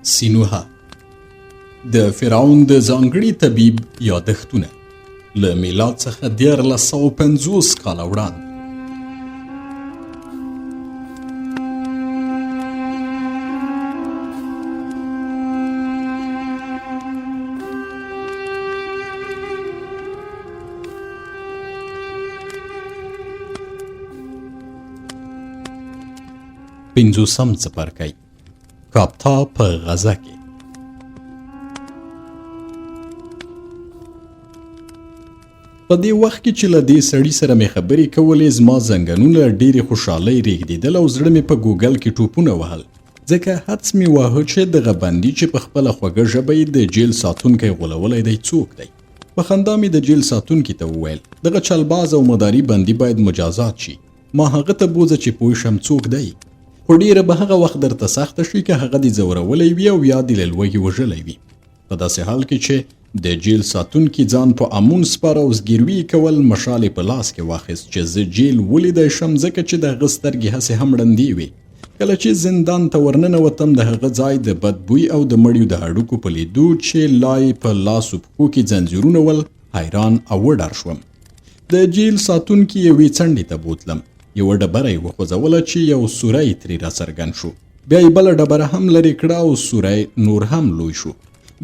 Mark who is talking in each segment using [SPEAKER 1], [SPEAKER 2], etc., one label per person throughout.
[SPEAKER 1] سینوها د فرعون د ځانګړي طبیب یادښتونه له میلاد څخه 1450 کاله وړاندې. پنځوسم څپرکی کاپتا په غزه کې. په دې وخت کې چې له دې سړي سره مې خبرې کولې زما زنګنونه ډېرې خوشحالۍ رېږدېدل او زړه مې په ګوګل کې ټوپونه وهل، ځکه حدس مې واهه چې دغه بندي چې په خپله خوږه ژبه یې د جیل ساتونکی غولولی دی څوک دی. په خندا مې د جیل ساتونکي ته وویل دغه چلباز او مداري بندي باید مجازات شي. ما هغه ته بوځه چې پوه شم څوک دی، خو ډیره به هغه وخت درته سخته شي که هغه دې ځورولی وي او یا دې له لوږې وژلی وي. په داسې حال کې چې د جیل ساتونکي ځان په امون سپاره او زګیروي کول مشال په لاس کې واخیست چې زه جیل ولیدی شم، ځکه چې د هغه سترګې هسې هم ړندې وې. کله چې زندان ته ورننوتم د هغه ځای د بدبوی او د مړیو د هډوکو په لیدو چې لای په لاسو پښو کې ځنځیرونه ول حیران او وډار شوم. د جیل ساتونکي یوې څنډې ته بوتلم، یوه ډبره یې وخوځوله چې یو سوری ترې راڅرګند شو، بیا یې بله ډبره هم لرې کړه او سوری نور هم لوی شو.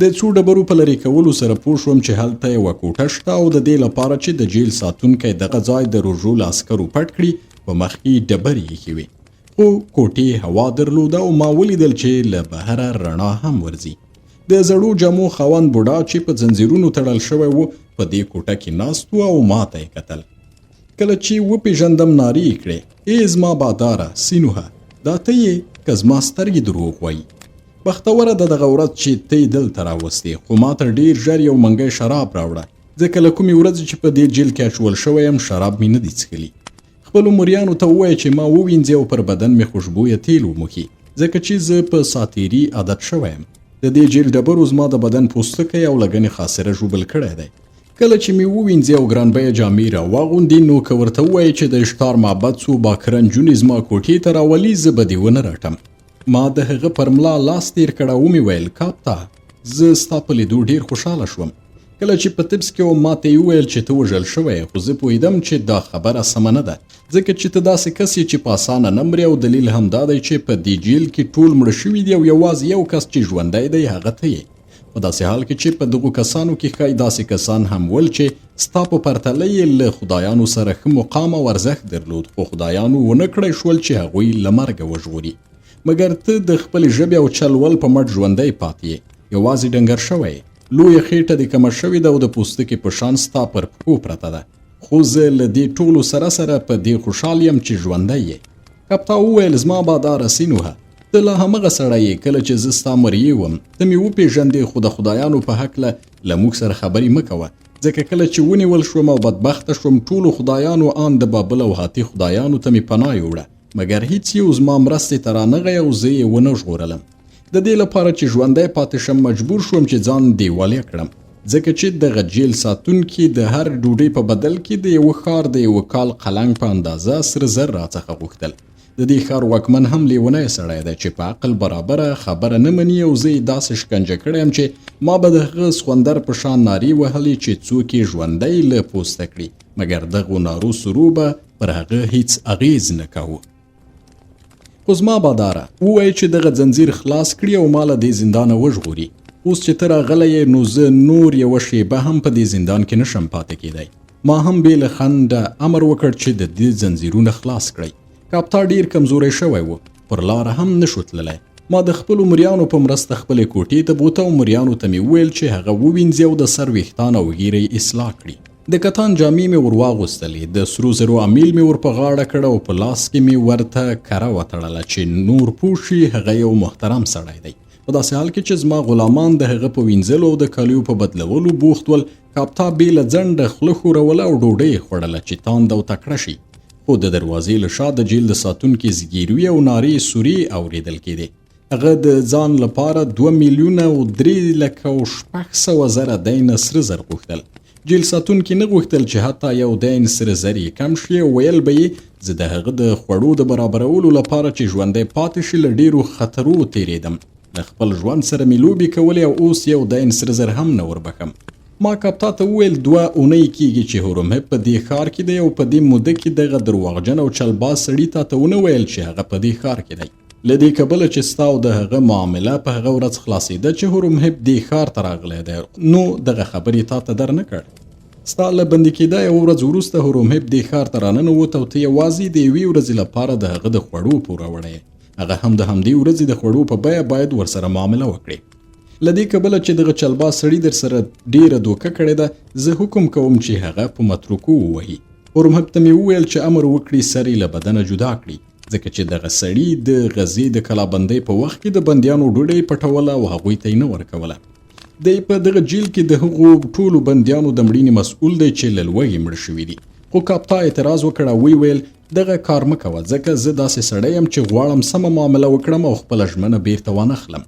[SPEAKER 1] د څو ډبرو په لرې کولو سره پوه شوم چې هلته یوه کوټه شته او د دې لپاره چې د جیل ساتونکی دغه ځای د روژو له عسکرو پټ کړي په مخ کې ډبرې ایښې وې، خو کوټې هوا درلوده او ما ولیدل چې له بهره رڼا هم ورځي. د زړو جامو خاوند بوډا چې په ځنځیرونو تړل شوی و په دې کوټه کې ناست و او ما ته یې کتل. کله چې وپېژندم نارې یې کړې ای زما باداره سینوها، دا ته یې که زما سترګې دروغ وایي؟ بختوره د دغه ورځ چې ته یې دلته راوستې، خو ما ته ډېر ژر یو منګی شراب راوړه، ځکه له کومې ورځې چې په دې جیل کې اچول شوی یم شراب مې نه دي څښلي. خپلو مریانو ته ووایه چې ما ووینځي او پر بدن مې خوشبویه تیل وموښي، ځکه چې زه په ساتیري عادت شوی یم. د دې جیل ډبرو زما د بدن پوستکی او لګنې خاصره ژوبل کړی دی. کله چې مې ووینځي او ګرانبیه جامې راواغوندي نو که ورته ووایي چې د اشتار معبد څو باکره نجونې زما کوټې ته راولي زه به دې ونه رټم. ما د هغه پر ملا لاس تیر کړه او مې ویل کاپتا زه ستا په لیدو ډېر خوشحاله شوم. کله چې په تبس کې ما ته یې وویل چې ته وژل شوی، خو زه پوهېدم چې دا خبره سمه نه ده، ځکه چې ته داسې کس یې چې په اسانه نه مرې او دلیل هم دا دی چې په دې جیل کې ټول مړه شوي دي او یوازې یو کس چې ژوندی دی هغه ته یې. په داسې حال کې چې په دغو کسانو کې ښایي داسې کسان هم ول چې ستا په پرتله یې له خدایانو سره ښه مقام او ارزښت درلود، خو خدایانو ونه کړی شول چې هغوی له مرګه وژغوري. مګر ته د خپلې ژبې او چلول په مټ ژوندی پاتې یې، یوازې ډنګر شوی یې، لویه خېټه دې کمه شوې ده او د پوستکي په شان ستا پر پښو پرته ده، خو زه له دې ټولو سره سره په دې خوشحال یم چې ژوندی یې. کپتا وویل زما باداره سینوها، ته لا همغه سړی یې کله چې زه ستا مریی وم، ته مې وپېژندې، خو د خدایانو په هکله له موږ سره خبرې مه کوه، ځکه کله چې ونیول شوم او بدبخته شوم ټولو خدایانو آن د بابل او هاتي خدایانو ته مې پناه یوړه، مګر هیڅ یو زما مرستې ته رانغی او زه یې ونه ژغورلم. د دې لپاره چې ژوندی پاتې شم مجبور شوم چې ځان دیوالیه کړم، ځکه چې دغه جیل ساتونکي د هر ډوډۍ په بدل کې د یوه ښار د یوه کال قلنګ په اندازه سره زر راڅخه غوښتل. د دې ښار واکمن هم لیونی سړی دی چې په عقل برابره خبره نه مني او زه یې داسې شکنجه کړی یم چې ما به د هغه سخوندر په شان نارې وهلې چې څوک یې ژوندی له پوسته کړي، مګر دغو نارو سرو به پر هغه هیڅ اغیز نه کوو. خو زما باداره ووایي چې دغه ځنځیر خلاص کړي او ما له دې زندانه وژغوري. اوس چې ته راغلی یې نو زه نور یوه شیبه هم په دې زندان کې نشم پاتې کېدی. ما هم بې له خنډه امر وکړ چې د دې ځنځیرونه خلاص کړئ. کاپتا ډېر کمزوری شوی و، پر لاره هم نشو تللی. ما د خپلو مریانو په مرسته خپلې کوټې ته بوته او مریانو ته مې وویل چې هغه ووینځي او د سر ویښتان او ږیره یې اصلاح کړي. د کتان جامې مې ور واغوستلې، د سرو زرو امیل مې ور په غاړه کړ او په لاس کې مې ورته کره وتړله چې نور پوه شي هغه یو محترم سړی دی. په داسې حال کې چې زما غلامان د هغه په وینځلو او د کالیو په بدلولو بوخت ول، کاپتا بې له ځنډه خوله ښوروله او ډوډۍ یې خوړله چې تانده او تکړه شي. خو د دروازې له شا د جیل د ساتونکي زګیروي او نارې سورې اورېدل کېدې. هغه د ځان لپاره 2,03,600,000 دینه سره زر غوښتل. جیل ساتونکي نه غوښتل چې حتی یو دین سره زر یې کم شي، ویل به یې زه د هغه د خوړو د برابرولو لپاره چې ژوندی پاتې شي له ډېرو خطرو تېرېدم، له خپل ژوند سره مې لوبې کولې او اوس یو دین سره زر هم نه وربخم. ما کاپتا ته وویل 2 اونۍ کېږي چې هورمهب په دې ښار کې دی او په دې موده کې دغه درواغجن او چلباز سړي تا ته ونه ویل چې هغه په دې ښار کې دی. له دې کبله چې ستا او د هغه معامله په هغه ورځ خلاصېده چې هورمهب دې ښار ته راغلی دی نو دغه خبرې تا ته در نه کړ. ستا له بندي کېدا یوه ورځ وروسته هورمهب دې ښار ته راننوت او ته یوازې د یوې ورځې لپاره د هغه د خوړو پور راوړی. هغه هم د همدې ورځې د خوړو په بیه باید ورسره معامله وکړې. له دې کبله چې دغه چلباز سړي در سره ډیره دوکه کړې ده زه حکم کوم چې هغه په متروکو ووهي. هورمهب ته مې وویل چې امر وکړي سر یې له بدنه جدا کړي ځکه چې دغه سړي د غزې د کلابندۍ په وخت کې د بندیانو ډوډۍ پټوله او هغوی ته یې نه ورکوله. دی په دغه جیل کې د هغو ټولو بندیانو د مړینې مسؤل دی چې له لوږې مړه شوي دي. خو کاپتا اعتراض وکړ او ویل دغه کار مه کوه ځکه زه داسې سړی یم چې غواړم سمه معامله وکړم او خپله ژمنه بیرته وانخلم.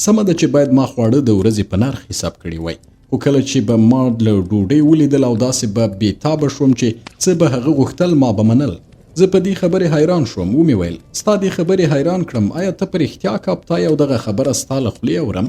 [SPEAKER 1] سمه ده چې باید ما خواړه د ورځې په نرخ حساب کړي وای خو کله چې به ما له ډوډۍ ولیدل او داسې به بېتابه شوم چې څه به هغه غوښتل ما به منل. زه په دې خبرې حیران شوم. ومې ویل ستا دې خبرې حیران کړم آیا ته په رښتیا کاپتا یې او دغه خبره ستا له خولې اورم؟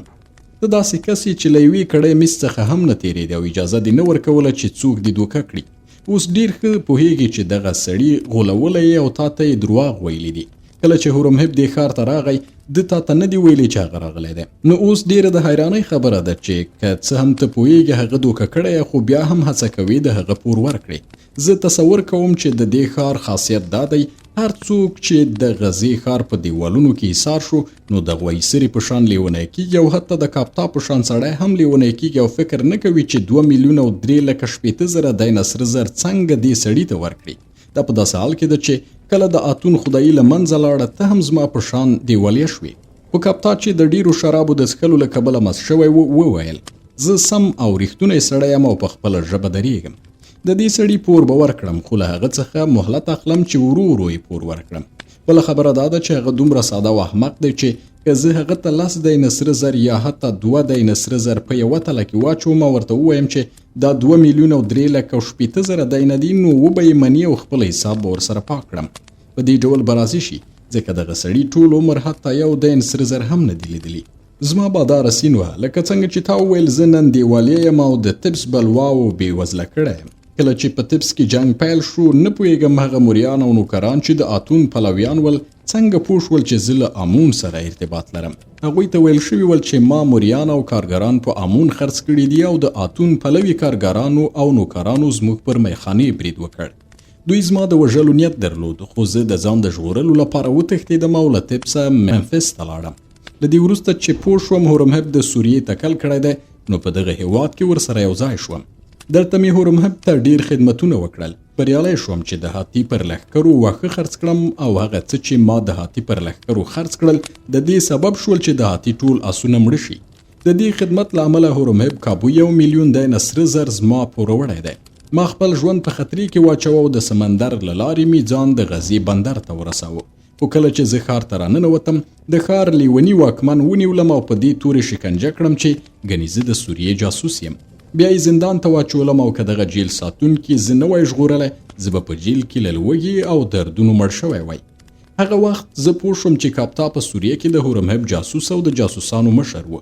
[SPEAKER 1] ته داسې کس یې چې له یوې کړۍ میز څخه هم نه تېرېدې او اجازه دې نه ورکوله چې څوک دې دوکه کړي. اوس ډېر ښه پوهېږي چې دغه سړي غولولی یې او تا ته یې دروغ ویلي دي. کله چې هورمهب دې ښار ته راغی ده تا ته نه دي ویلي چې هغه راغلی دی. نو اوس ډېره د حیرانۍ خبره ده چې که څه هم ته پوهېږې هغه دوکه کړی خو بیا هم هڅه کوي د هغه پور ورکړې. زه تصور کوم چې د دې ښار خاصیت دا دی هر څوک چې د غزې ښار په دیوالونو کې ایسار شو نو د غوی سري په شان لیونی کېږي او حتی د کاپتا په شان سړی هم لیونی کېږي او فکر نه کوي چې 2,03,000 دینه سره زر څنګه دې سړي ته ورکړي. دا په داسې حال کې ده چې کله د اتون خدایي له منځه لاړه ته هم زما په شان دیوالیه شوې. خو کاپتا چې د ډیرو شرابو د څښلو له کبله مست شوی وویل زه سم او ریښتونی سړی یم او په خپله ژبه درېږم. د دې سړي پور به ورکړم خو له هغه څخه مهلت اخلم چې ورو ورو یې پور ورکړم. بله خبره دا ده چې هغه دومره ساده او احمق دی چې که زه هغه ته 10 دینه سره زر یا حتی 2 دینه سره زر په یوه تله کې واچوم او ورته ووایم چې دا 2,03,000 دینه دي نو وبه یې مني او خپل حساب به ورسره پاک کړم. په دې ډول به راضي شي ځکه دغه سړي ټول عمر حتی 1 دین سره زر هم نه دي لیدلي. زما باداره سین وه لکه څنګه چې تا وویل زه نن دیوالیه یم او د تبس بلواو بېوزله کړی یم. کله چې په تبس کې جنگ پیل شو نه پوهېږم هغه موریان او نوکران چې د اتون پلویان ول څنګه پوه شول چې زه له امون سره ارتباط لرم. هغوی ته ویل شوي ول چې ما موریان او کارګران په امون خرڅ کړي دي او د اتون پلوي کارګرانو او نوکرانو زموږ پر میخانې برید وکړ. دوی زما د وژلو نیت درلود خو زه د ځان د ژغورلو لپاره وتښتېدم او له تبسه منفس ته لاړم. له دې وروسته چې پوه شوم هورمهب د سوریې تکل کړی دی نو په دغه هېواد کې ورسره یو ځای شوم. دلته مې هورمهب ته ډیر خدمتونه وکړل. بریالی شوم چې د هاتي پر لښکرو واښه خرڅ کړم او هغه څه چې ما د هاتي پر لښکرو خرڅ کړل د دې سبب شول چې د هاتي ټول آسونه مړه شي. د دې خدمت له امله هورمهب کابو 1,000,000 دینه سره زر زما پوروړی دی. ما خپل ژوند په خطرې کې واچوه او د سمندر له لارې مې ځان د غزې بندر ته ورساوه. خو کله چې زه ښار ته راننوتم د ښار لیوني واکمن ونیولم او په دې تورې شکنجه کړم چې ګنې زه د سوریې جاسوس یم. بیا یې زندان ته واچولم او که دغه جیل ساتونکي زه نه وای ژغورلی زه به په جیل کې له لوږې او دردونو مړ شوی وای. هغه وخت زه پوه شوم چې کاپتا په سوریه کې د هورمهب جاسوس او د جاسوسانو مشر و.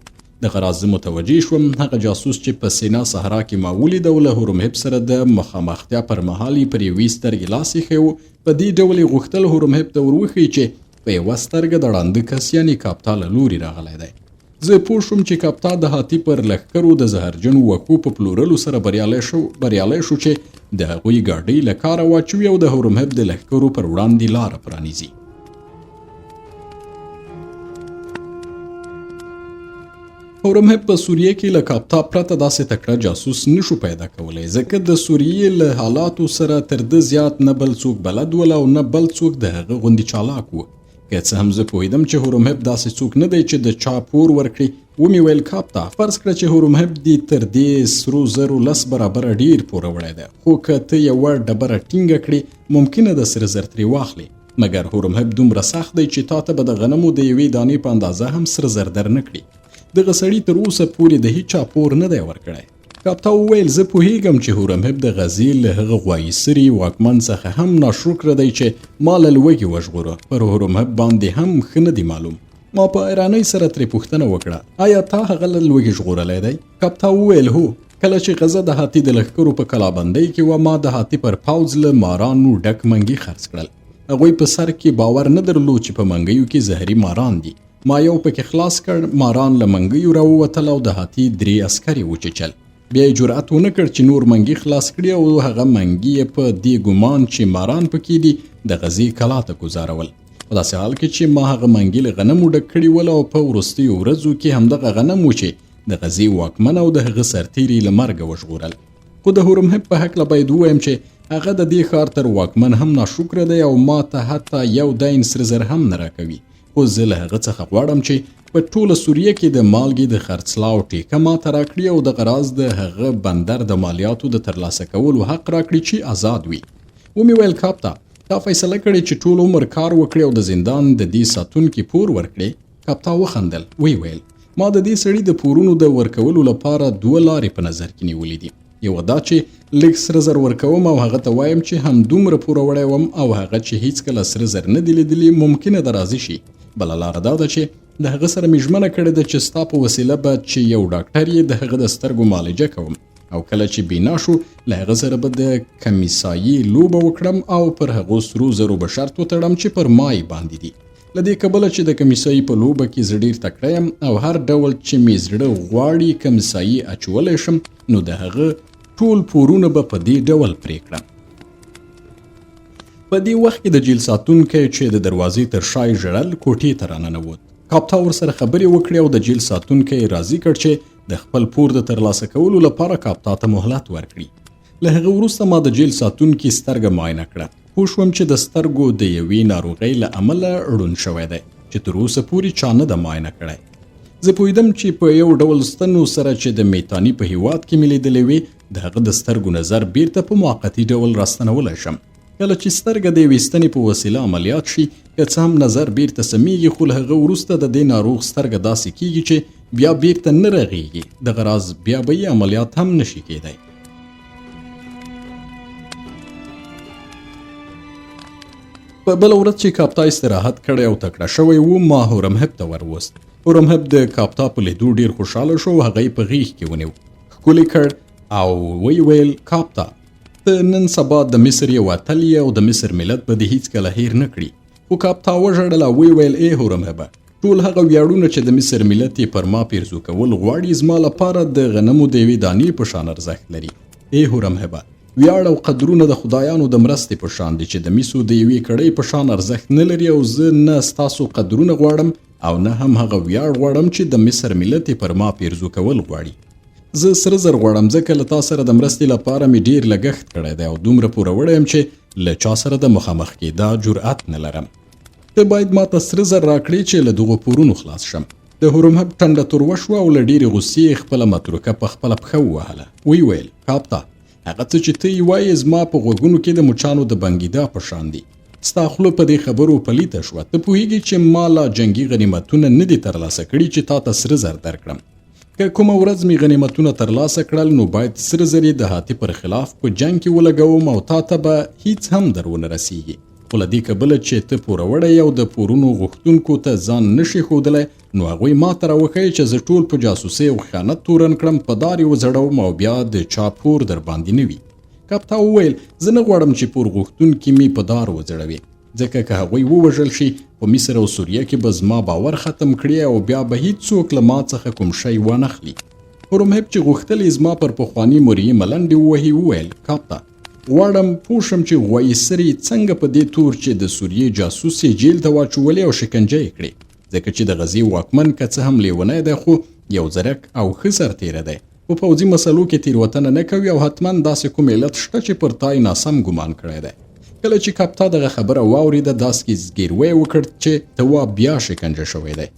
[SPEAKER 1] دغه راز زه متوجه شوم هغه جاسوس چې په سینا صحرا کې ما ولید او له هورمهب سره د مخامختیا پر مهال یې پر یوې سترګې لاس ایښی و. په دې ډول یې غوښتل هورمهب ته ور وښیي چې په یوه سترګه د ړانده کس یعنې کاپتا له لوري راغلی دی. زه پوه شوم چې کاپتا د هاتي پر لښکرو د زهرجنو وکو په پلورلو سره بریالی شو چې د هغوی ګاډۍ له کاره واچوي او د هورمهب د لښکرو پر وړاندې لاره پرانیزي. هورمهب په سوریه کې له کاپتا پرته داسې تکړه جاسوس نشو پیدا کولی ځکه د سوریې له حالاتو سره تر ده زیات نه بل څوک بلد ول او نه بل څوک د هغه غوندې چالاک و. که څه هم زه پوهېدم چې هورمهب داسې څوک نه دی چې د چا پور ورکړي. ومې ویل کاپتا فرض کړه چې هورمهب دې تر دې سرو زرو 10 برابره ډیر پوروړی دی خو که ته یوه ډبره ټینګه کړي ممکنه د سره زر ترې واخلي مګر هورمهب دومره سخت دی چې تا ته به د غنمو د یوې دانې په اندازه هم سره زر در نه کړي. دغه سړي تر اوسه پورې د هیچا پور نه دی ورکړی. کاپتا وویل زه پوهېږم چې هورمهب د غزې له هغه غوایي سري واکمن څخه هم ناشکره دی چې ما له لوږې وژغوره. پر هورمهب باندې هم ښه نه دی معلوم. ما په حیرانۍ سره ترې پوښتنه وکړه آیا تا هغه له لوږې ژغورلی دی؟ کپتا وویل هو. کله چې غزه د هاتي د لښکرو په کلابندۍ کې وه ما د هاتي پر پوځ له مارانو ډک منګي خرڅ کړل. هغوی په سر کې باور نه درلود چې په منګیو کې زهري ماران دي. ما یو پکې خلاص کړ، ماران له منګیو راووتل او د هاتي 3 عسکر یې وچیچل. بیا یې جرأت ونه کړ چې نور منګي خلاص کړي او هغه منګي یې په دې ګمان چې ماران پکې دي د غزې کلا ته ګوزارول. په داسې حال کې چې ما هغه منګي له غنمو ډک کړي ول او په وروستیو ورځو کې همدغه غنم و چې د غزې واکمن او د هغه سرتیري له مرګه وژغورل. خو د هورمهب په هکله باید ووایم چې هغه د دې ښار تر واکمن هم ناشکره دی او ما ته حتی یو دین سره زر هم نه راکوي. خو زه له هغه څخه غواړم چې په ټوله سوریه کې د مالګې د خرڅلاو ټیکه ما ته راکړي او دغه راز د هغه بندر د مالیاتو د ترلاسه کولو حق راکړي چې آزاد وي. ومې ویل کاپتا تا فیصله کړې چې ټول عمر کار وکړي او د زندان د دې ساتونکي پور ورکړي؟ کاپتا وخندل. وی ویل ما د دې سړي د پورونو د ورکولو لپاره 2 لارې په نظر کې نیولې دي. یو دا چې لږ سره زر ورکوم او هغه ته وایم چې همدومره پوره وړی وم او هغه چې هیڅکله سره زر نه دي لیدلي ممکنه ده راضي شي. بله لاره دا ده چې د هغه سره مې ژمنه کړې ده چې ستا په وسیله به چې یو ډاکټر یې د هغه د سترګو معالجه کوم او کله چې بینا شو له هغه سره به د کمیسایي لوبه وکړم او پر هغو سرو زرو به شرط وتړم چې پر ما یې باندې دي. له دې کبله چې د کمیسایي په لوبه کې زه ډېر تکړه یم او هر ډول چې مې زړه غواړي کمیسایي اچولی شم نو د هغه ټول پورونه به په دې ډول پرې کړم. په دې وخت کې د جیل ساتونکی چې د دروازې تر شا یې ژړل کوټې ته راننوت. کاپتا ورسره خبرې وکړې او د جیل ساتونکی یې راضي کړ چې د خپل پور د ترلاسه کولو لپاره کاپتا ته مهلت ورکړي. له هغه وروسته ما د جیل ساتونکي سترګه معاینه کړه. پوه شوم چې د سترګو د یوې ناروغۍ له امله ړوند شوی دی چې تر اوسه پورې چا نه ده معاینه کړی. زه پوهېدم چې په یو ډول ستنو سره چې د میتاني په هیواد کې مې لیدلې وې د هغه د سترګو نظر بیرته په موقتي ډول راستنولی شم. کله چې سترګه د یوې ستنې په وسیله عملیات شي که څه هم نظر بیرته سمیږي خو له هغه وروسته د دې ناروغ سترګه داسې کیږي چې بیا بیرته نه رغیږي. دغه راز بیا به یې عملیات هم نشي کیدی. په بله ورځ چې کاپتا استراحت کړی او تکړه شوی و ما هورمهب ته وروست. هورمهب د کاپتا په لیدو ډیر خوشحاله شو. هغه یې په غیږ کې ونیو، ښکلی کړ او وی ویل کاپتا ته نن سبا د مصر یو اتل یې او د مصر ملت به دې هیڅکله هیر نه کړي. خو کاپتا وژړل او وی ویل ای هورمهبه ټول هغه ویاړونه چې د مصر ملت یې پر ما پیرزو کول غواړي زما لپاره د غنمو د یوې دانې په شان ارزښت لري. ای هورمهبه ویاړ او قدرونه د خدایانو د مرستې په شان دي چې د میسو د یوې کړۍ په شان ارزښت نه لري او زه نه ستاسو قدرونه غواړم او نه هم هغه ویاړ غواړم چې د مصر ملت پر ما پیرزو کول غواړي. زه سره زر غواړم ځکه له تا سره د مرستې لپاره مې ډیر لګښت کړی دی او دومره پوره وړی یم چې له چا سره د مخامخ کېدا جرأت نه لرم. ته باید ما ته سره زر راکړې چې له دغو پورونو خلاص شم. د هورمهب ټنډه تروه شوه او له ډېرې غوسې خپله متروکه په خپله پښه ووهله. وی ویل کاپتا هغه څه چې ته یې وایې زما په غوږونو کې د مچانو د بنګېدا په شان دي. ستا خوله په دې خبرو پلیته شوه. ته پوهېږې چې ما لا جنګي غنیمتونه نه دي ترلاسه کړي چې تا ته سره زر درکړم. که کومه ورځ مې غنیمتونه ترلاسه کړل نو باید سره زر یې د هاتي پر خلاف په جنګ کې ولګوم او تا ته به هیڅ هم در ونه رسیږي. خو له دې کبله چې ته پوره وړی او د پورونو غوښتونکو ته ځان نشي ښودلی نو هغوی ما ته راوښیي چې زه ټول په جاسوسۍ او خیانت تورن کړم په دار یې وځړوم او بیا د چا پور در باندې نه وي. کاپتا وویل زه نه غواړم چې پور غوښتونکي مې په دار وځړوي ځکه که هغوی ووژل شي په مصر او سوریه کې به زما باور ختم کړي او بیا به هیڅوک له ما څخه کوم شی وانخلي. هورمهب چې غوښتل یې زما پر پخواني مریي ملنډې ووهي وویل کاپتا غواړم پوه شم چې غوایي سرې څنګه په دې تور چې د سوریې جاسوس یې جیل ته واچولې او شکنجه یې کړې ځکه چې د غزې واکمن که څه هم لیونی دی خو یو ځرک او ښه سرتیری دی. په پوځي مسلو کې تېروتنه نه کوي او حتما داسې کوم علت شته چې پر تا یې ناسم ګمان کړی دی. کله چې کاپتا دغه خبره واورېده داسې زګیروی وکړ چې توا بیا شکنجه شوی دی.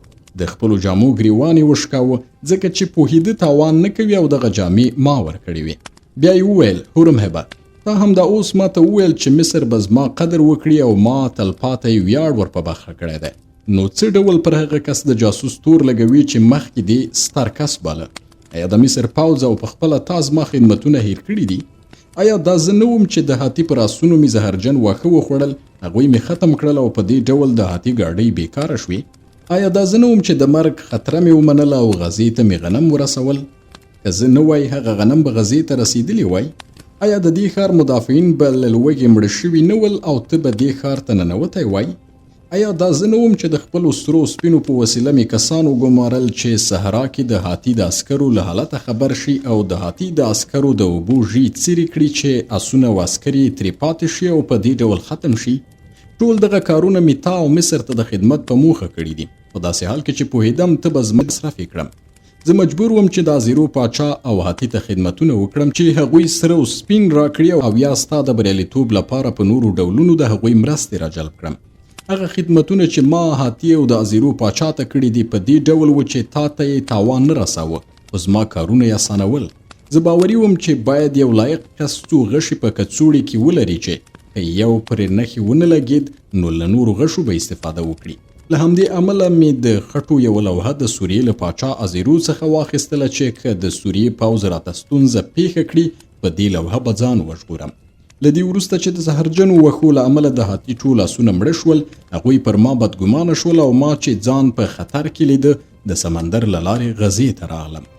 [SPEAKER 1] د خپلو جامو ګریوان یې وشکاوه ځکه چې پوهېده تاوان نه کوي او دغه جامې ما ورکړې وې. بیا یې وویل هورمهبه تا هم دا اوس ما ته وویل چې مصر به زما قدر وکړي او ما تلپاتی ویاړ ور په برخه کړی دی. نو څه ډول پر هغه کس د جاسوس تور لګوي چې مخکې دې ستر کس باله؟ آیا د مصر پوځ او په خپله تا زما خدمتونه هیر کړي دي؟ آیا دا زه نه وم چې د هاتي پر آسونو مې زهرجن واښه وخوړل هغوی مې ختم کړل او په دې ډول د هاتي ګاډۍ بیکاره شوې؟ آیا دا زه نه وم چې د مرګ خطره مې ومنله او غزې ته مې غنم ورسول؟ که زه نه وای هغه غنم به غزې ته رسېدلی وای؟ آیا د دې ښار مدافعین به له لوږې مړه شوي نه ول او ته به دې ښار ته ننوتی وای؟ آیا دا زه نه وم چې د خپلو سرو سپینو په وسیله مې کسان وګمارل چې صحرا کې د هاتي د عسکرو له حالته خبر شي او د هاتي د عسکرو د اوبو ژۍ څیرې کړي چې اسونه او عسکر یې ترې پاتې شي او په دې ډول ختم شي؟ ټول دغه کارونه مې تا او مصر ته د خدمت په موخه کړي دي، په داسې حال کې چې پوهېدم ته به زما مصرف یې کړم. زه مجبور وم چې د ازیرو پاچا او هاتي ته خدمتونه وکړم چې هغوی سره او سپین راکړي او یا ستا د بریالیتوب لپاره په نورو ډولونو د هغوی مرستې راجلب کړم. هغه خدمتونه چې ما هاتي او د ازیرو پاچا ته کړي دي په دې ډول و چې تا ته یې تاوان نه رساوه، خو زما کارونه یې اسانول. زه باوري وم چې باید یو لایق کس څو غشي په کڅوړي کې ولري چې که یو پرې نښې ونه لګېد نو له نورو غشو به استفاده وکړي. له همدې امله مې د خټو یوه لوحه د سوریې له پاچا ازیرو څخه واخیستله چې که د سوریې پوځ راته ستونزه پیښه کړي په دې لوحه به ځان وژغورم. له دې وروسته چې د زهرجنو وښو له امله د هاتي ټول آسونه مړه شول، هغوی پر ما بدګمانه شول او ما چې ځان په خطر کې لیده د سمندر له لارې غزې ته راغلم.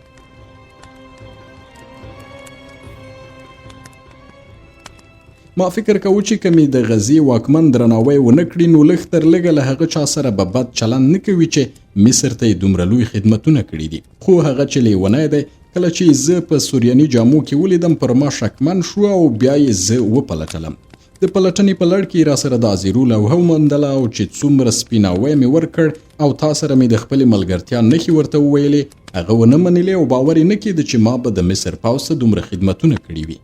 [SPEAKER 1] ما فکر کوو چې که مې د غزې واکمن درناوی ونه کړي نو لږ تر لږه له هغه چا سره به بد چلند نه کوي چې مصر ته یې دومره لوی خدمتونه کړي دي. خو هغه چې لیونی دی کله چې زه په سوریاني جامو کې ولیدم پر ما شکمن شو او بیا یې زه وپلټلم. د پلټنې په لړ کې را سره د ازیرو لوحه وموندله او چې څومره سپیناوی مې ورکړ او تا سره مې د خپلې ملګرتیا نښې ورته وویلې هغه ونه منلې او باور یې نه کېده چې ما به د مصر پوځ ته دومره خدمتونه کړي وي.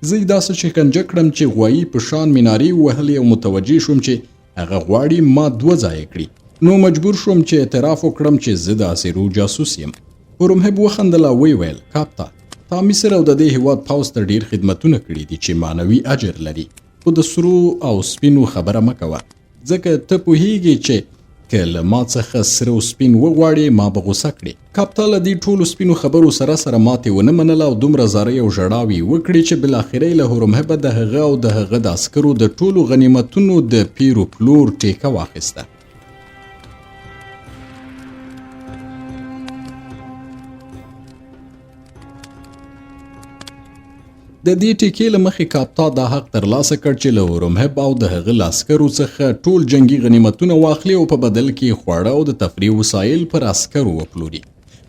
[SPEAKER 1] زه یې داسې شکنجه کړم چې غوایي په شان مینارې ووهلې او متوجه شوم چې هغه غواړي ما 2 ځایه کړي. نو مجبور شوم چې اعتراف وکړم چې زه د ازیرو جاسوس یم. هورمهب وخندل او ویل کاپتا تا مصر او د دې هیواد پوځ ته ډیر خدمتونه کړي دي چې معنوي اجر لري، خو د سرو او سپینو خبره مه کوه ځکه ته پوهیږي چې که له ما څخه سره او سپین وغواړې ما به غوسه کړې. کاپتا له دې ټولو سپینو خبرو سره سره ماتې ونه منله او دومره زارۍ او ژړاوې وکړې چې بالاخره یې له هورمهبه د هغه او د هغه د عسکرو د ټولو غنیمتونو د پیرو پلور ټیکه واخیسته. د دې ټیکې له مخې کاپتا دا حق ترلاسه کړ چې له هورمهب او د هغه له عسکرو څخه ټول جنگي غنیمتونه واخلي او په بدل کې خواړه او د تفریح وسایل پر عسکرو وپلوري.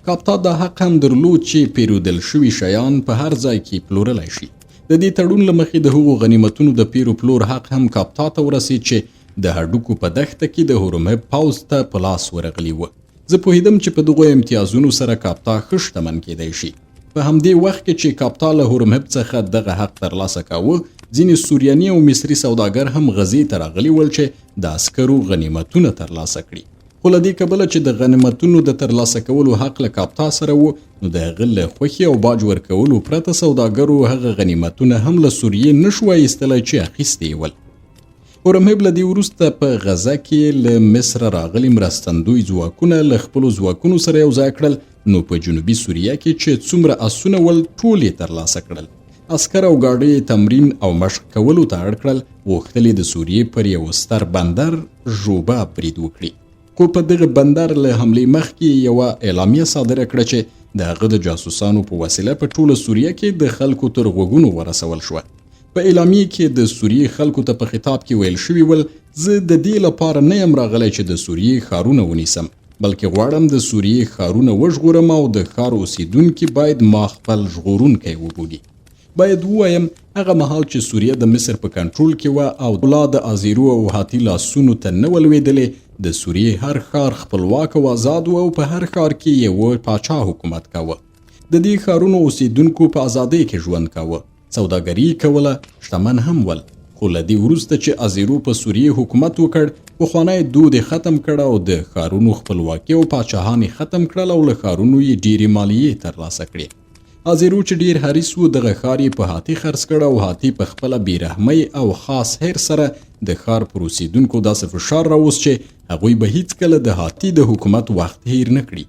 [SPEAKER 1] کاپتا دا حق هم درلود چې پیرودل شوي شیان په هر ځای کې پلورلی شي. د دې تړون له مخې د هغو غنیمتونو د پیرو پلور حق هم کاپتا ته ورسید چې د هډوکو په دښته کې د هورمهب پوځ ته په لاس ورغلی و. زه پوهېدم چې په دغو امتیازونو سره کاپتا ښه شتمن کېدی شي. په همدې وخت کې چې کاپتا له هورمهب څخه دغه حق ترلاسه کاوه، ځینې سوریاني او مصري سوداګر هم غزې ته راغلي ول چې د عسکرو غنیمتونه ترلاسه کړي. خو له دې کبله چې د غنیمتونو د ترلاسه کولو حق له کاپتا سره و، نو د هغه له خوښې او باج ورکولو پرته سوداګرو هغه غنیمتونه هم له سوریې نه شوای ایستلی چې اخیستي ول. هورمهب له دې وروسته په غزه کې له مصر راغلي مرستندوی ځواکونه له خپلو ځواکونو سره یو ځای کړل، نو په جنوبي سوریه کې چې څومره اسونه ول ټول یې ترلاسه کړل. عسکر او ګاډۍ تمرین او مشق کولو ته اړ کړل، غوښتل یې د سوریې پر یو ستر بندر ژوبه برید وکړي. خو په دغه بندر له حملې مخکې یوه اعلامیه صادره کړه چې د هغه د جاسوسانو په وسیله په ټوله سوریه کې د خلکو تر غوږونو ورسول شوه. په اعلامیه کې د سوریې خلکو ته په خطاب کې ویل شوي ول زه د دې لپاره نه یم راغلی چې د سوریې ښارونه ونیسم، بلکې غواړم د سوریې ښارونه وژغورم او د ښار اوسیدونکي باید ما خپل ژغورونکی وبولي. باید ووایم هغه مهال چې سوریه د مصر په کنټرول کې وه او لا د ازیرو او هاتي لاسونو ته نه ولوېدلې، د سوریې هر ښار خپلواک او آزاد و او په هر ښار کې یوه پاچا حکومت کاوه. د دې ښارونو اوسیدونکو په ازادۍ کې ژوند کاوه، سوداګري کوله، شتمن هم ول. خو له دې وروسته چې ازیرو په سوریې حکومت وکړ، پخوانی دود یې ختم کړ او د ښارونو خپلواکي او پاچاهان یې ختم کړل او له ښارونو یې ډېرې مالیې ترلاسه کړې. ازیرو چې ډېر حریص و دغه ښار یې په هاتي خرڅ کړ او هاتي په خپله بېرحمۍ او خاص هیر سره د ښار پر اوسیدونکو داسې فشار راوست چې هغوی به هیڅکله د هاتي د حکومت وخت هیر نه کړي.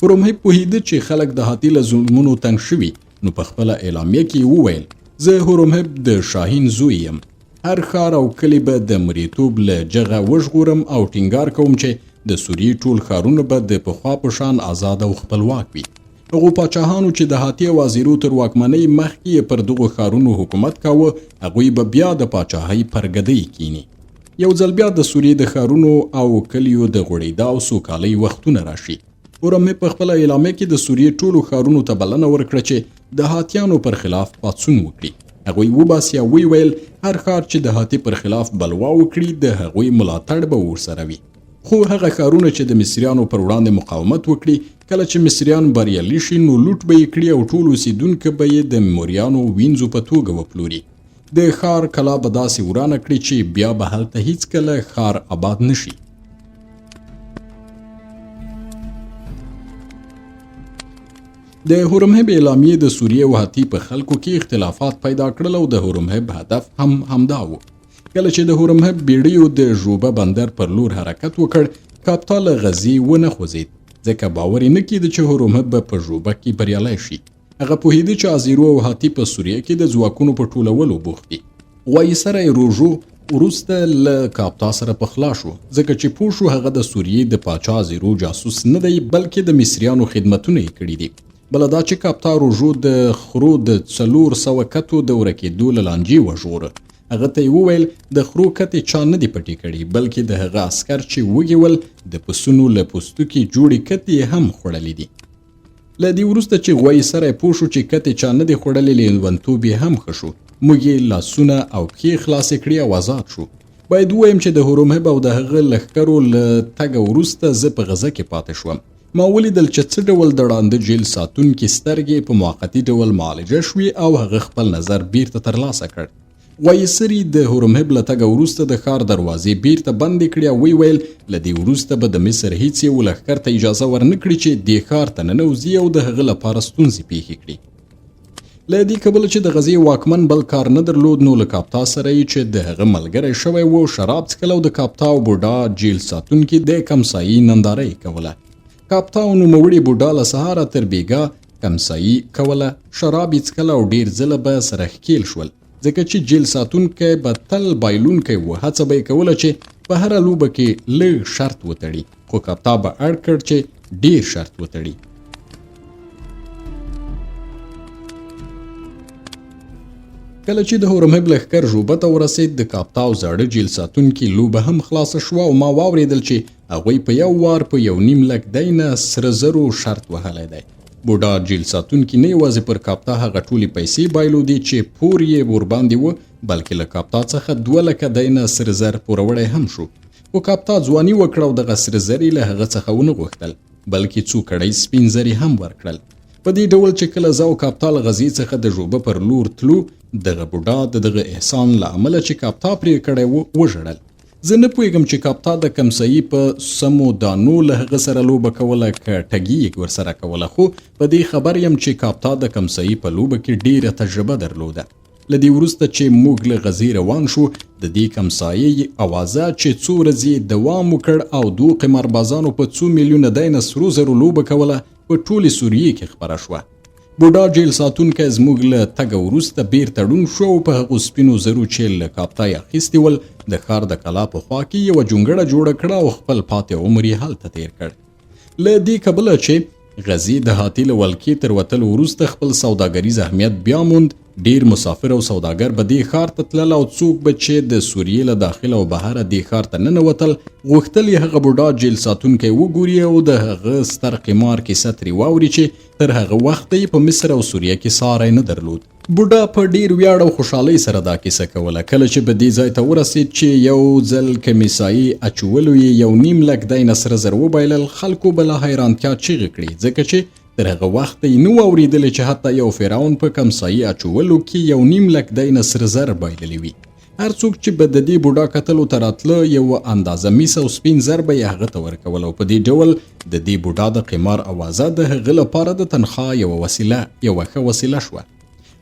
[SPEAKER 1] هورمهب پوهېده چې خلک د هاتي له ظلمونو تنګ شوي، نو په خپله اعلامیه کې وویل زه هورمهب د شاهین زوی یم. هر ښار او کلی به د مریتوب له جغه وژغورم او ټینګار کوم چې د سوریې ټول ښارونه به د پخوا په شان آزاد او خپلواک وي. هغو پاچاهانو چې د هاتي وزیرو تر واکمنۍ مخکې پر دغو ښارونو حکومت کاوه، هغوی به بیا د پاچاهۍ پر ګدۍ کینی. یو ځل بیا د سوریې د ښارونو او کلیو د غوړېدا او سوکالۍ وختونه راشي. هورمهب په خپله اعلامیه کې د سوریې ټولو ښارونو ته بلنه ورکړه چې د هاتیانو پر خلاف پاڅون وکړي. هغوی وباسي او ویل هر ښار چې د هاتي پر خلاف بلوا وکړي د هغوی ملاتړ به ورسره وي. خو هغه ښارونه چې د مصریانو پر وړاندې مقاومت وکړي، کله چې مصریان بریالي شي نو لوټ به یې کړي او ټول اوسېدونکي به یې د موریانو وینځو په توګه وپلوري. د ښار کلا به داسې ورانه کړي چې بیا به هلته هیڅکله ښار آباد نشي. د هورمهب اعلامیې د سوریې او هاتي په خلکو کې اختلافات پیدا کړل او د هورمهب هدف هم همدا و. کله چې د هورمهب بیړیو د ژوبه بندر پر لور حرکت وکړ، کاپتا له غزې ونه خوځېد، ځکه باور یې نه کېده چې هورمهب به په ژوبه کې بریالی شي. هغه پوهېده چې ازیرو او هاتي په سوریې کې د ځواکونو په ټولولو بوخت دي. وایسرا روژو وروسته له کاپتا سره پخلا شو، ځکه چې پوه شو هغه د سوریې د پاچا ازیرو جاسوس نه دی، بلکې د مصریانو خدمتونه یې کړي دي. بله دا چې کاپتا روژو د خرو د 400 کتو د ورکېدو له لانجې وژغوره. هغه ته یې وویل د خرو کتې چا نه دي پټې کړي، بلکې د هغه عسکر چې وږي ول د پسونو له پوستکي جوړې کتې هم خوړلې دي. له دې وروسته چې غوایي سره یې پوه شو چې کتې چا نه دي خوړلې، لیونتوب یې هم ښه شو. موږ یې لاسونه او پښې خلاصې کړي او آزاد شو. باید ووایم چې د هورمهب او د هغه لښکرو له تګه وروسته زه په غزه کې پاتې شوم. ما ولیدل چې څه ډول د ړانده جیل ساتونکي سترګې په موقتي ډول معالجه شوې او هغه خپل نظر بیرته ترلاسه کړ. وایسري د هورمهب له تګه وروسته د ښار دروازې بیرته بندې کړې او ویل له دې وروسته به د مصر هیڅ یو لښکر ته اجازه ورنه کړي چې دې ښار ته ننوځي او د هغه لپاره ستونزې پیښې کړي. له دې کبله چې د غزې واکمن بل کار نه درلود، نو له کاپتا سره یې چې د هغه ملګری شوی و شراب څښل او د کاپتا او بوډا جیل ساتونکي د کمسایي ننداره یې کوله. کاپتا او نوموړي بوډا له سهاره تر بیګا کمسایي کوله، شراب یې څښل او ډېر ځله به سره ښکیل شول، ځکه چې جیل ساتونکی به تل بایلونکی و. هڅه به یې کوله چې په هره لوبه کې لږ شرط وتړي، خو کاپتا به اړ کړ چې ډېر شرط وتړي. کله چې د هورمهب لښکر ژوبه ته ورسېد، د کاپتا او زاړه جیل ساتونکي لوبه هم خلاصه شوه او ما واورېدل چې هغوی په یو وار په 1.5 لک دی نه سره زرو شرط وهلی دی. بوډا جیل ساتونکي نه یوازې پر کاپتا هغه ټولې پیسې بایلودې چې پور یې ورباندې و، بلکې له کاپتا څخه 2 لکه دی نه سره زر پوروړی هم شو. خو کاپتا ځواني وکړه او دغه سره زر یې له هغه څخه ونه غوښتل، بلکې څو کړۍ سپین زر هم ورکړل. په دې ډول چې کله زه او کاپتا له غزې څخه د ژوبه پر لور تلو، دغه بوډا د دغه احسان له امله چې کاپتا پرې کړی و وژړل. زه نه پوهېږم چې کاپتا د کمسایي په سمو دانو له هغه سره لوبه کوله که ټګي یې ورسره کوله، خو په دې خبر یم چې کاپتا د کمسایي په لوبه کې ډېره تجربه درلوده. له دې وروسته چې موږ له غزې روان شو، د دې کمسایي اوازه چې څو ورځې دوام وکړ او دوو قماربازانو په 2 میلیونه دی نه سرو زرو لوبه کوله په ټولې سوریې کې خپره شوه. بوډا جیل ساتونکی زموږ له تګه وروسته بیرته ړوند شو او په هغو سپینو زرو چې له کاپتا یې اخیستي ول د ښار د کلا په خوا کې یوه جونګړه جوړه کړه او خپل پاتې عمر یې هلته تیر کړ. له دې کبله چې غزې د هاتي له ولکې تر وتلو وروسته خپل سوداګریز اهمیت بیا موند، ډیر مسافر او سوداګر به دې ښار ته تلل او څوک به چې د سوریې له داخله او بهره دې ښار ته ننوتل غوښتل یې هغه بوډا جیل ساتونکی وګوري او د هغه ستر قمار کیسه ترې واوري چې تر هغه وخته یې په مصر او سوریه کې ساری نه درلود. بوډا په ډیر ویاړ او خوشحالۍ سره دا کیسه کوله. کله چې به دې ځای ته ورسېد چې یو ځل کمیسایي اچولو یې 1.5 لک دی نه سره زر وبایلل، خلکو به له حیرانتیا چیغې کړې، ځکه چې تر هغه وخته یې نه و اورېدلی چې حتی یو فرعون په کمسایي اچولو کې 1.5 لک دی نه سره زر بایللی وي. هر څوک چې به د دې بوډا کتلو ته راتله یوه اندازه میس او سپین زر به یې هغه ته ورکول او په دې ډول د دې بوډا د قمار اوازه د هغه لپاره د تنخوا یوه ښه وسیله شوه.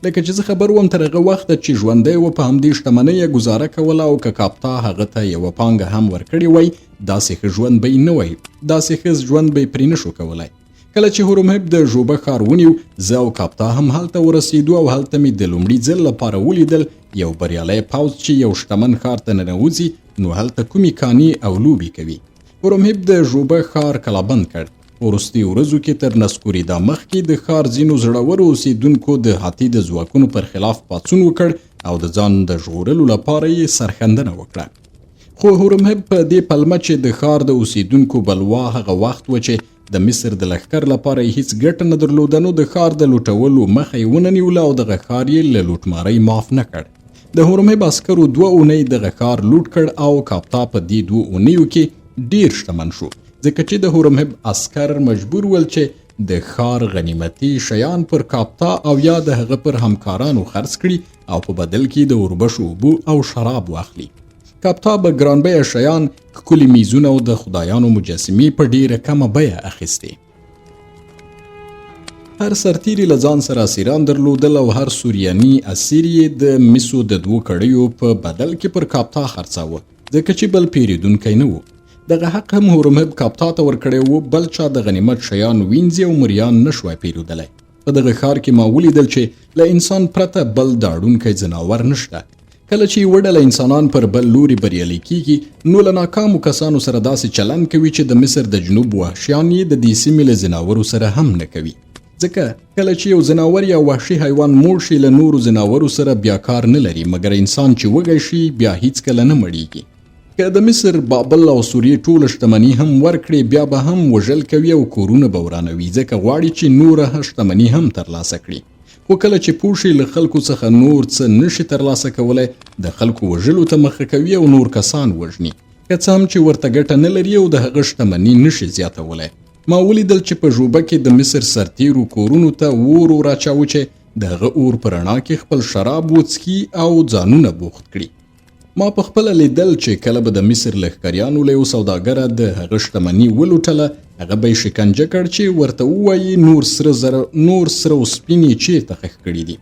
[SPEAKER 1] لکه چې زه خبر وم تر هغه وخته چې ژوندی و په همدې شتمنۍ یې ګزاره کوله او که کاپتا هغه ته یوه پانګه هم ورکړې وی، داسې ښه ژوند به یې نه وی، داسې ښه ژوند به یې پرې نه شو کولی. کله چې هورمهب د ژوبه ښار ونیو، زه او کاپتا هم هلته ورسېدو او هلته مې د لومړي ځل لپاره ولیدل یو بریالی پوځ چې یو شتمن ښار ته ننوځي نو هلته کومې کانې او لوبې کوي. هورمهب د ژوبه ښار کلابند کړ. وروستیو ورځو کې تر نسکورېدا مخکې د ښار ځینو زړورو اوسېدونکو د هاتي د ځواکونو پر خلاف پاڅون وکړ او د ځان د ژغورلو لپاره یې سرښندنه وکړه. خو هورمهب په دې پلمه چې د ښار د اوسېدونکو بلوا هغه وخت و چې د مصر د لښکر لپاره یې هیڅ ګټه نه درلوده، نو د ښار د لوټولو مخه یې ونه نیوله او دغه ښار یې له لوټمارۍ معاف نه کړ. د هورمهب عسکرو 2 اونۍ دغه ښار لوټ کړ او کاپتا په دې 2 اونیو کې ډیر شتمن شو، ځکه چې د هورمهب عسکر مجبور ول چې د ښار غنیمتي شیان پر کاپتا او یا د هغه پر همکارانو خرڅ کړي او په بدل کې د اوربشو اوبه او شراب واخلي. کاپتا به ګرانبیه شیان، ښکلي میزونه او د خدایانو مجسمې په ډیره کمه بیه اخیستې. هر سرتیري له ځان سره اسیران درلودل او هر سوریاني اسیر یې د مسو د 2 کړیو په بدل کې پر کاپتا خرڅاوه، ځکه چې بل پیریدونکی نه و. دغه حق هم هورمهب کاپتا ته ورکړی و، بل چا د غنیمت شیان وینځي او مریان نشوای پیرودلی. په دغه ښار کې ما ولیدل چې له انسان پرته بل داړونکی ځناور نشته. کله چې یوه ډله انسانان پر بل لوري بریالي کیږي، نو له ناکامو کسانو سره داسې چلند کوي چې د مصر د جنوب وحشیان یې د دې سیمې له ځناورو سره هم نه کوي. ځکه کله چې یو ځناور یا وحشي حیوان موړ شي، له نورو ځناورو سره بیا کار نه لري، مګر انسان چې وږی شي بیا هیڅکله نه مړیږي. که د مصر، بابل او سوریې ټوله شتمني هم ورکړي، بیا به هم وژل کوي او کورونه به ورانوي، ځکه غواړي چې نوره شتمني هم ترلاسه کړي. خو کله چې پوه شي له خلکو څخه نور څه نشي ترلاسه کولی، د خلکو وژلو ته مخه کوي او نور کسان وژني، که څه هم چې ورته ګټه نه لري او د هغه شتمني نشي زیاتولی. ما ولیدل چې په ژوبه کې د مصر سرتیرو کورونو ته اور راچاوه چې د هغه اور په رڼا کې خپل شراب وڅکي او ځانونه بوخت کړي. ما په خپله لیدل چې کله به د مصر لښکریانو له یو سوداګره د هغه شتمني ولوټله، هغه به یې شکنجه کړ چې ورته ووایي نور سره او سپین یې چیرته ښخ کړي دي.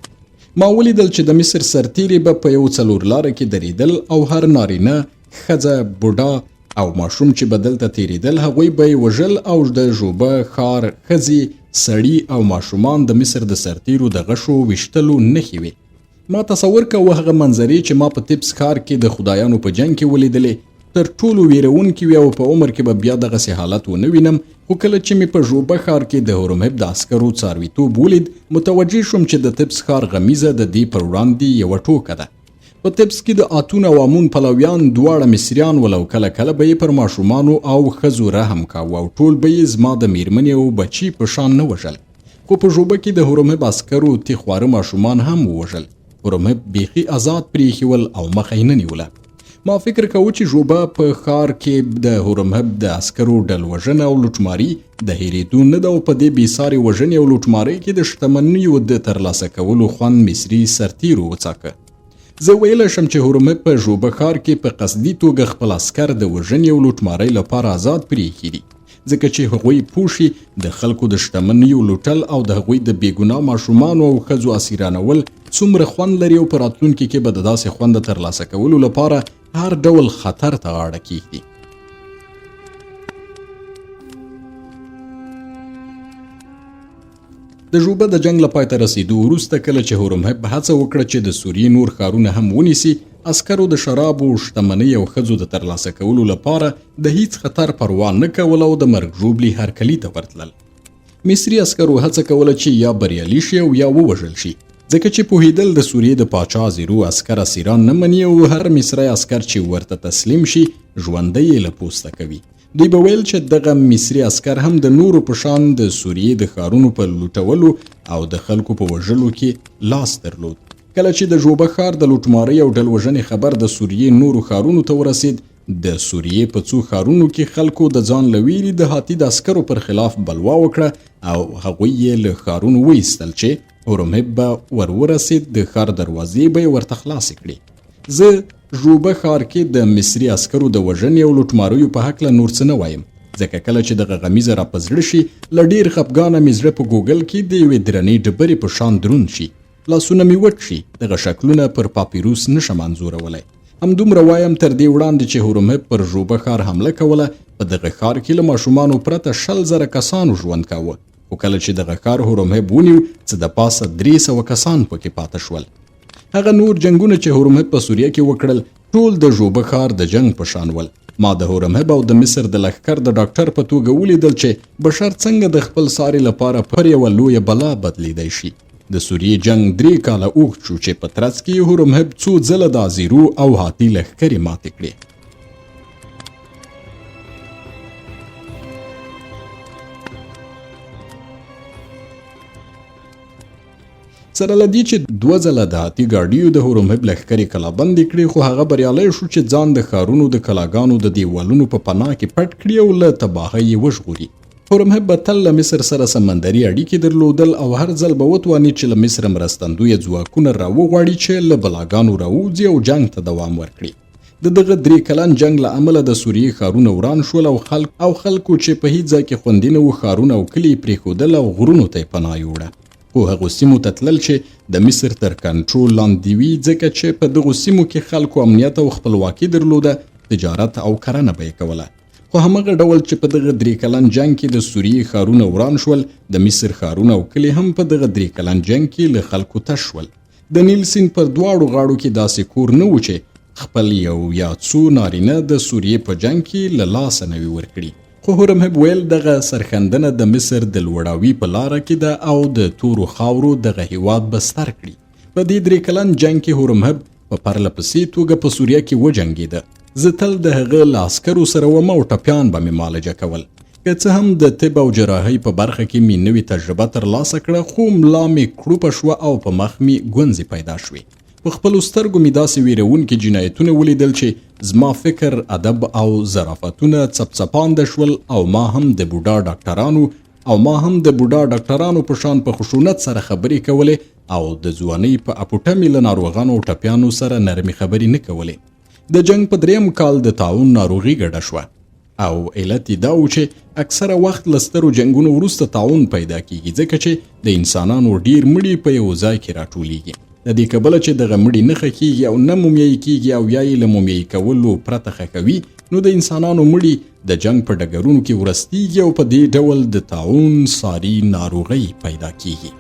[SPEAKER 1] ما ولیدل چې د مصر سرتیري به په یو 4 لاره کې درېدل او هر نارینه، ښځه، بوډا او ماشوم چې به دلته تېرېدل هغوی به یې وژل او د ژوبه ښار ښځې، سړي او ماشومان د مصر د سرتیرو د غشو ویشتلو نښې وې. ما تصور کوه هغه منظرې چې ما په تبس ښار کې د خدایانو په جنګ کې ولیدلې تر ټولو ویرونکې وي او په عمر کې به بیا دغسې حالت ونه وینم. خو کله چې مې په ژوبه ښار کې د هورمهب د عسکرو څارویتوب ولید، متوجه شوم چې د تبس ښار غمیزه د دې پر وړاندې یوه ټوکه ده. په تبس کې د اتون او امون پلویان دواړه مصریان ول او کله کله به یې پر ماشومانو او ښځو رحم کاوه او ټول به یې زما د میرمنې او بچي په شان نه وژل. خو په ژوبه کې د هورمهب عسکرو تیخواره ماشومان هم ووژل. هورمهب بیخي آزاد پریښول او مخه یې نه نیوله. ما فکر کوه چې ژوبه په ښار کې د هورمهب د عسکرو ډلوژنه او لوټماري د هېرېدو نه ده او په دې بېسارې وژنې او لوټمارۍ کې د شتمنیو د ترلاسه کولو خوند مصري سرتیرو وڅاکه. زه ویلی شم چې هورمهب په ژوبه ښار کې په قصدي توګه خپل عسکر د وژنې او لوټمارۍ لپاره آزاد پرېښي دي، ځکه چې هغوی پوه شي د خلکو د شتمنیو لوټل او د هغوی د بېګناه ماشومانو او ښځو اسیرانول څومره خوند لري او په راتلونکي کې به د داسې خوند د ترلاسه کولو لپاره هر ډول خطر ته غاړه کیږدي. د ژوبه د جنگ له پای ته رسېدو وروسته کله چې هورمهب هڅه وکړه چې د سوریې نور ښارونه هم ونیسي، عسکرو د شرابو، شتمنۍ او ښځو د ترلاسه کولو لپاره د هیڅ خطر پروا نه کوله او د مرګ ژوبلي هرکلي ته ورتلل. مصري عسکرو هڅه کوله چې یا بریالي شي او یا ووژل شي، ځکه چې پوهېدل د سوریې د پاچا زیرو عسکر اسیران نه مني او هر مصری عسکر چې ورته تسلیم شي ژوندی یې له پوسته کوي. دوی به ویل چې دغه مصري عسکر هم د نورو په شان د سوریې د ښارونو په لوټولو او د خلکو په وژلو کې لاس درلود. کله چې د ژوبه ښار د لوټمارۍ او ډلوژنې خبر د سوریې نورو ښارونو ته ورسید، د سوریې په څو ښارونو کې خلکو د ځان له ویرې د هاتي د عسکرو پر خلاف بلوا وکړه او هغوی یې له ښارونو وایستل چې هورمهب به ورسید، د ښار دروازې به یې ورته خلاصې کړي. زه ژوبه ښار کې د مصري عسکرو د وژنې او لوټماریو په هکله نور څه نه وایم، ځکه کله چې دغه غمیزه را په زړه شي، له ډېر خفګانه مې زړه په ګوګل کې د یوې درنې ډبرې په شان دروند شي، لاسونه مې وچ شي، دغه شکلونه پر پاپیروس نشم انځورولی. همدومره وایم تر دې وړاندې چې هورمهب پر ژوبه ښار حمله کوله، په دغه ښار کې له ماشومانو پرته 100,000 کسانو ژوند کاوه. خو کله چې دغه ښار هورمهب ونیو، څه د پاسه 300 کسان پکې پاته شول. هغه نور جنگونه چې هورمهب په سوریه کې وکړل، ټول د ژوبه ښار د جنگ په شان ول، ما د هورمهب او د مصر د لښکر د ډاکټر په توګه ولیدل چې بشر څنګه د خپل ساري لپاره پر یوه لویه بلا بدلیدی شي. د سوریې جنگ 3 کاله اوږد شو چې په ترڅ کې هورمهب څو ځله د ازیرو او هاتي لښکرې ماتې کړې. سره له دې چې 2 ځله د هاتي ګاډیو د هورمهب لښکرې کلابندې کړې، خو هغه بریالی شو چې ځان د ښارونو د کلاګانو د دیوالونو په پناه کې پټ کړي او له تباهۍ یې وژغوري. هورمهب به تل له مصر سره سمندري اړیکې درلودل او هر ځل به وتواني چې له مصر مرستندویه ځواکونه راوغواړي چې له بلاګانو راووځي او جنګ ته دوام ورکړي. د دغه 3 کلن جنگ له امله د سوریې ښارونه وران شول او خلکو چې په هیڅ ځای کې خوندي نه وو ښارونه او کلي پرېښودل او غرونو ته یې پناه یوړه. خو هغو سیمو ته تلل چې د مصر تر کنټرول لاندې وي، ځکه چې په دغو سیمو کې خلکو امنیت او خپلواکي درلوده، تجارت او کرنه به یې کوله. خو همغه ډول چې په دغه 3 کلن جنگ کې د سوریې ښارونه وران شول، د مصر ښارونه او کلي هم په دغه 3 کلن جنگ کې له خلکو تش شول. د نیل سیند پر دواړو غاړو کې داسې کور نه و چې خپل یو یا څو نارینه د سوریې په جنگ کې له لاسه نه وي ورکړي. خو هورمهب ویل دغه سرښندنه د مصر د لوړاوي په لاره کې ده او د تورو خاورو دغه هیواد به ستر کړي. په دې 3 کلن جنگ کې هورمهب په پرله پسې توګه په سوریه کې وجنګېده. زه تل د هغه له عسکرو سره وم او ټپیان به مې معالجه کول. که څه هم د طب او جراحۍ په برخه کې مې نوې تجربه ترلاسه کړه، خو ملا مې کړوپه شوه او په مخ مې ګونځې پیدا شوې. په خپلو سترګو مې داسې ویرونکي جنایتونه ولیدل چې زما فکر، ادب او ظرافتونه څپڅپانده شول او ما هم د بوډا ډاکټرانو په شان په خشونت سره خبرې کولې او د ځوانۍ په اپوټه مې له ناروغانو او ټپیانو سره نرمې خبرې نه کولې. د جنگ په 3م کال د طاعون ناروغي ګډه شوه او علت یې دا و چې اکثره وخت له سترو جنګونو وروسته طاعون پیدا کیږي، ځکه چې د انسانانو ډیر مړي په یو ځای کې راټولیږي. د دې کبله چې دغه مړي نه ښخیږي او نه مومیایي کیږي او یا یې له مومیایي کولو پرته ښخوي، نو د انسانانو مړي د جنگ په ډګرونو کې ورستیږي او په دې ډول د طاعون ساري ناروغۍ پیدا کیږي.